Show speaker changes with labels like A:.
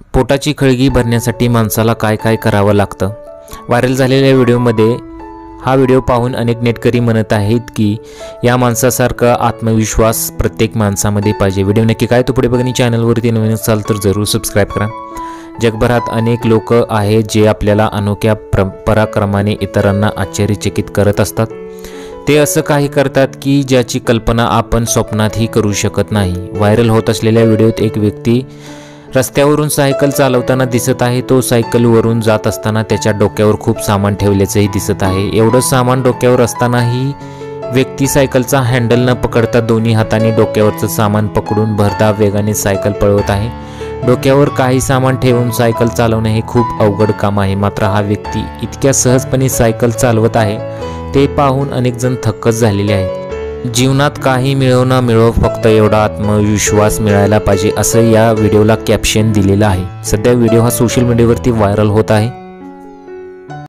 A: पोटाची खळगी भरण्यासाठी माणसाला काय काय करावं लागतं। व्हायरल झालेल्या व्हिडिओमध्ये हा व्हिडिओ पाहून अनेक नेटकरी म्हणत आहेत की या माणसासारखा आत्मविश्वास प्रत्येक माणसामध्ये पाहिजे। व्हिडिओ नक्की काय तो पुढे बघणी। चॅनलवरती नवीन असाल तर जरूर सबस्क्राईब करा। जगभरात अनेक लोक आहेत जे आपल्याला अनोख्या पराक्रमाने इतरांना आश्चर्यचकित करत असतात। ते असं काही करतात की ज्याची कल्पना आपण स्वप्नातही करू शकत नाही। व्हायरल होत असलेल्या व्हिडिओत एक व्यक्ती रस्त्यावरून सायकल चालवताना दिसत आहे। तो सायकलवरून जात असताना त्याच्या डोक्यावर खूप सामान ठेवल्याचंही दिसत आहे। एवढं सामान डोक्यावर असतानाही व्यक्ती सायकलचा हँडल न पकडता दोन्ही हातांनी डोक्यावरचं सामान पकडून भरधाव वेगाने सायकल पळवत आहे। डोक्यावर काही सामान ठेवून सायकल चालवणे हे खूप अवघड काम आहे, मात्र हा व्यक्ती इतक्या सहजपणे सायकल चालवत आहे ते पाहून अनेक जण थक्कच झालेले आहेत। जीवनात काही मिळो ना मिळो फक्त एवढा आत्मविश्वास मिळायला पाहिजे असं या व्हिडिओला कॅप्शन दिलेलं आहे। सध्या व्हिडिओ हा सोशल मीडियावरती व्हायरल होत आहे।